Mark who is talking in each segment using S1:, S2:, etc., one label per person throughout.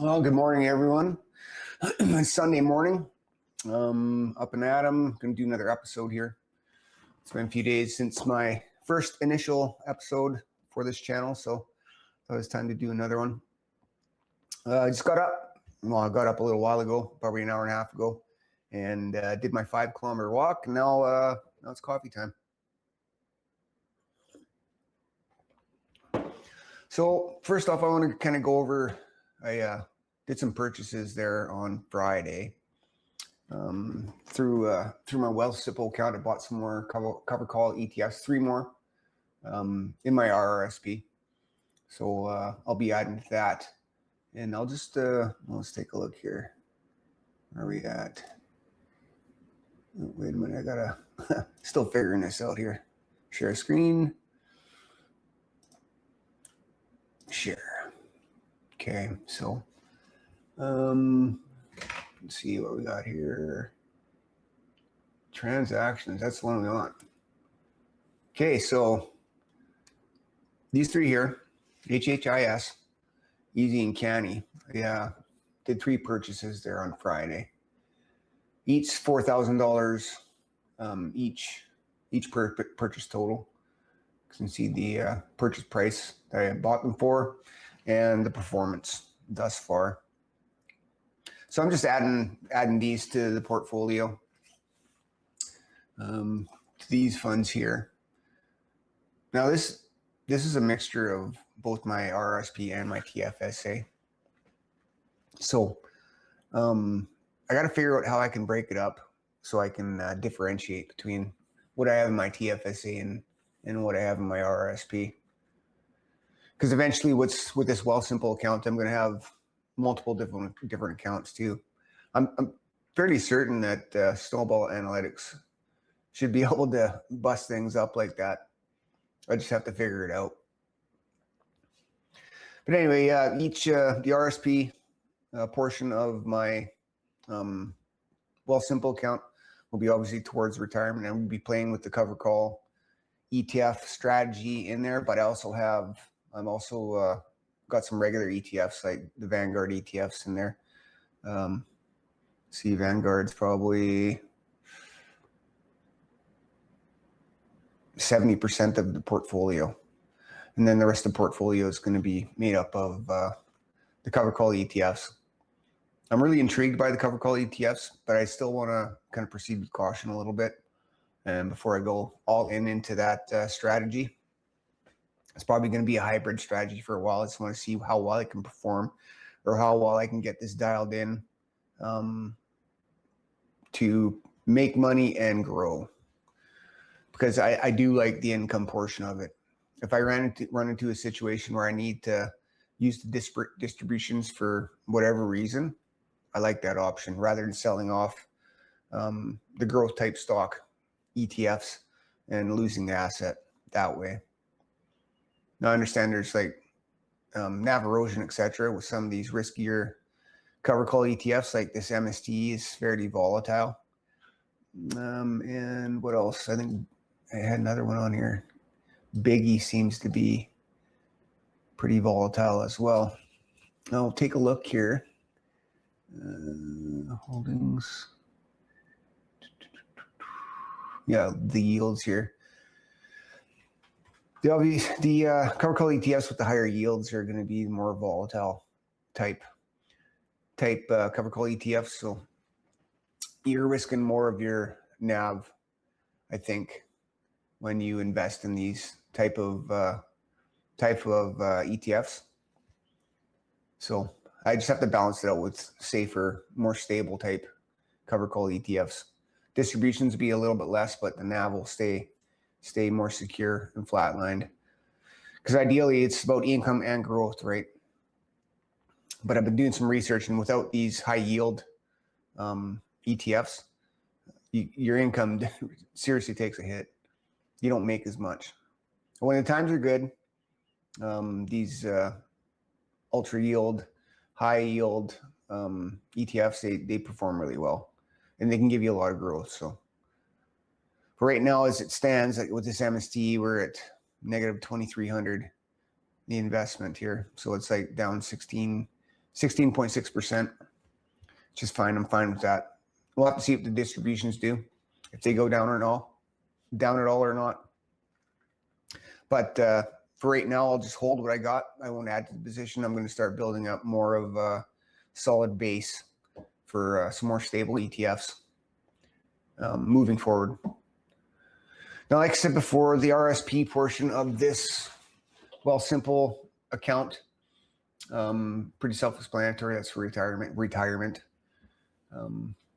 S1: Well, good morning, everyone. It's Sunday morning. Up and at 'em. Going to do another episode here. It's been a few days since my first initial episode for this channel, so it was time to do another one. I just got up. Well, I got up a little while ago, probably an hour and a half ago, and did my 5-kilometer walk. And now it's coffee time. So first off, I want to kind of go over. I did some purchases there on Friday through my Wealthsimple account. I bought some more Covercall ETFs, 3 more in my RRSP. So I'll be adding to that, and I'll just let's take a look here. Where are we at? Oh, wait a minute, I gotta still figuring this out here. Share screen. Share. Okay, so let's see what we got here. Transactions, that's the one we want. Okay, so these 3 here, HHIS, Easy and Canny. Yeah, did 3 purchases there on Friday. Each $4,000 each purchase total. You can see the purchase price that I bought them for and the performance thus far. So I'm just adding these to the portfolio, to these funds here. Now this is a mixture of both my RRSP and my TFSA. So I got to figure out how I can break it up so I can differentiate between what I have in my TFSA and what I have in my RRSP. Because eventually with this Wealthsimple account, I'm going to have multiple different accounts too. I'm fairly certain that Snowball Analytics should be able to bust things up like that. I just have to figure it out. But anyway, the RSP portion of my Wealthsimple account will be obviously towards retirement, and we'll be playing with the Covercall ETF strategy in there. But I'm also got some regular ETFs like the Vanguard ETFs in there. See, Vanguard's probably 70% of the portfolio. And then the rest of the portfolio is going to be made up of the Covercall ETFs. I'm really intrigued by the Covercall ETFs, but I still want to kind of proceed with caution a little bit. And before I go all into that strategy, it's probably going to be a hybrid strategy for a while. I just want to see how well I can perform, or how well I can get this dialed in to make money and grow. Because I do like the income portion of it. If I run into a situation where I need to use the disparate distributions for whatever reason, I like that option rather than selling off the growth type stock ETFs and losing the asset that way. Now I understand there's like NAV erosion, etc. with some of these riskier Covercall ETFs, like this MST is fairly volatile. And what else? I think I had another one on here. Biggie seems to be pretty volatile as well. I'll take a look here. Holdings. Yeah, the yields here. The Covercall ETFs with the higher yields are going to be more volatile type Covercall ETFs. So you're risking more of your NAV, I think, when you invest in these type of ETFs. So I just have to balance it out with safer, more stable type Covercall ETFs. Distributions will be a little bit less, but the NAV will stay more secure and flatlined. Because ideally, it's about income and growth, right? But I've been doing some research, and without these high yield ETFs, your income seriously takes a hit. You don't make as much. When the times are good, these ultra yield, high yield ETFs, they perform really well, and they can give you a lot of growth. So for right now, as it stands, like with this MST, we're at negative 2,300 the investment here. So it's like down 16 16.6%, which is fine. I'm fine with that. We'll have to see if the distributions do, if they go down at all or not. But for right now, I'll just hold what I got. I won't add to the position. I'm going to start building up more of a solid base for some more stable ETFs moving forward. Now, like I said before, the RSP portion of this Wealthsimple account, pretty self-explanatory. That's for retirement.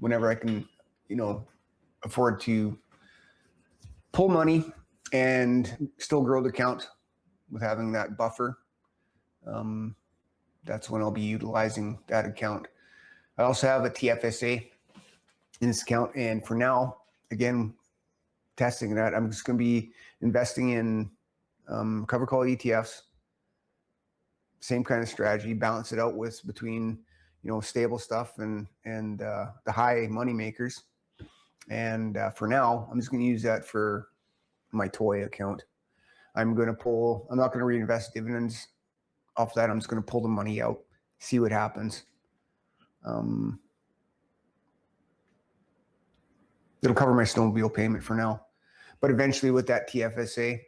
S1: Whenever I can, afford to pull money and still grow the account with having that buffer, that's when I'll be utilizing that account. I also have a TFSA in this account, and for now, again, testing that, I'm just going to be investing in Covercall ETFs. Same kind of strategy, balance it out with between stable stuff and the high money makers. And for now, I'm just going to use that for my toy account. I'm not going to reinvest dividends off that. I'm just going to pull the money out, see what happens. It'll cover my snowmobile payment for now. But eventually with that TFSA,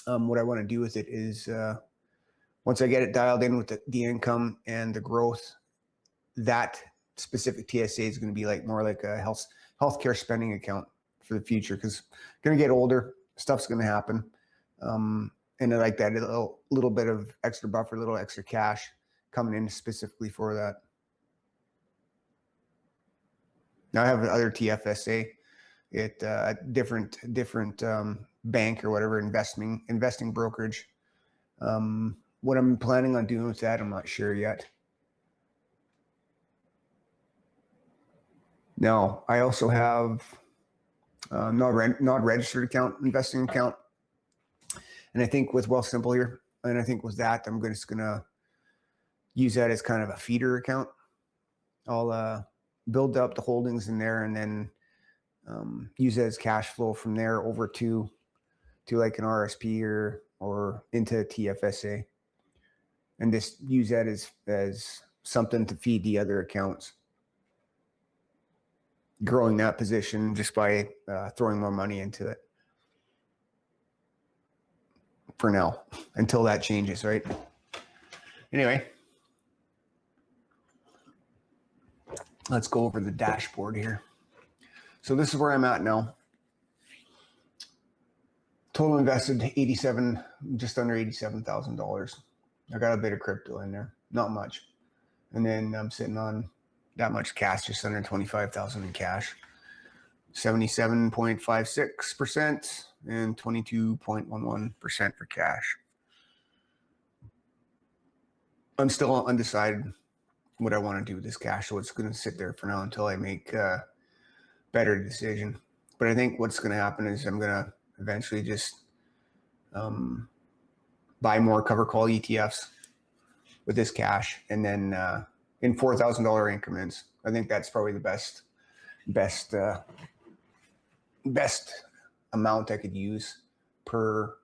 S1: what I want to do with it is once I get it dialed in with the income and the growth, that specific TSA is going to be more like a healthcare spending account for the future, because I'm going to get older, stuff's going to happen. And I like that little bit of extra buffer, little extra cash coming in specifically for that. Now I have another TFSA at different bank or whatever, investing brokerage. What I'm planning on doing with that, I'm not sure yet. Now, I also have not registered account, investing account. And I think with Wealthsimple here, and I think with that, I'm just going to use that as kind of a feeder account. I'll build up the holdings in there and then use it as cash flow from there over to like an RSP or into TFSA. And just use that as something to feed the other accounts. Growing that position just by throwing more money into it for now, until that changes, right? Anyway, let's go over the dashboard here. So this is where I'm at now. Total invested just under $87,000. I got a bit of crypto in there, not much. And then I'm sitting on that much cash, just under 25,000 in cash. 77.56% and 22.11% for cash. I'm still undecided what I want to do with this cash, so it's going to sit there for now until I make a better decision. But I think what's going to happen is I'm going to eventually just buy more Covercall ETFs with this cash, and then in $4,000 increments. I think that's probably the best amount I could use per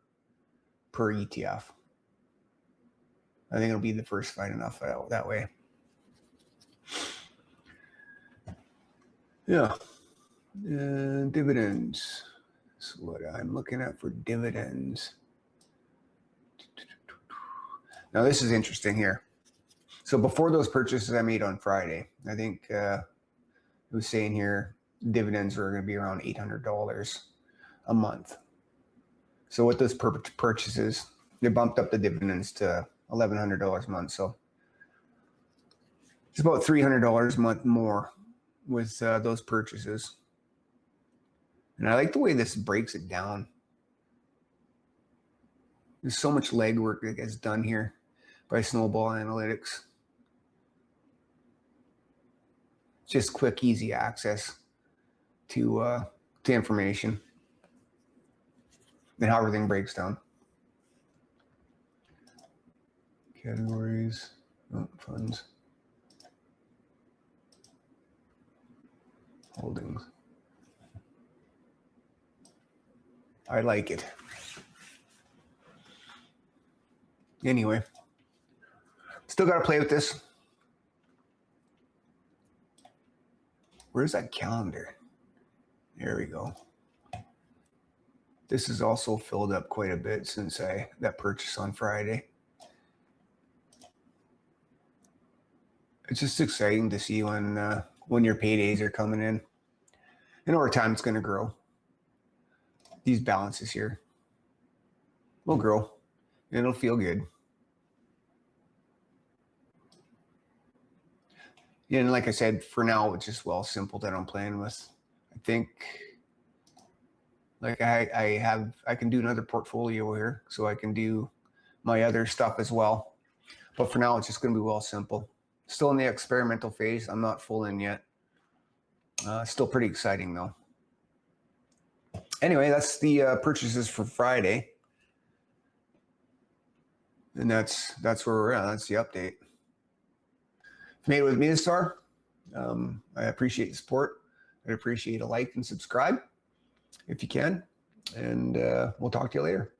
S1: ETF. I think it'll be the first fine enough that way. Yeah. Dividends. That's what I'm looking at for dividends. Now this is interesting here. So before those purchases I made on Friday, I think it was saying here dividends were going to be around $800 a month. So with those purchases, they bumped up the dividends to $1,100 a month. So it's about $300 a month more with those purchases. And I like the way this breaks it down. There's so much legwork that gets done here by Snowball Analytics. Just quick, easy access to information and how everything breaks down. Categories, funds, holdings. I like it. Anyway, still got to play with this. Where's that calendar? There we go. This is also filled up quite a bit since that purchase on Friday. It's just exciting to see when your paydays are coming in. And over time, it's going to grow. These balances here will grow, and it'll feel good. Yeah, and like I said, for now, it's just Wealthsimple that I'm playing with. I think, like I can do another portfolio here, so I can do my other stuff as well. But for now, it's just going to be Wealthsimple. Still in the experimental phase. I'm not full in yet. Still pretty exciting though. Anyway, that's the purchases for Friday. And that's where we're at. That's the update. If you made it with me this far, I appreciate the support. I'd appreciate a like and subscribe if you can. And we'll talk to you later.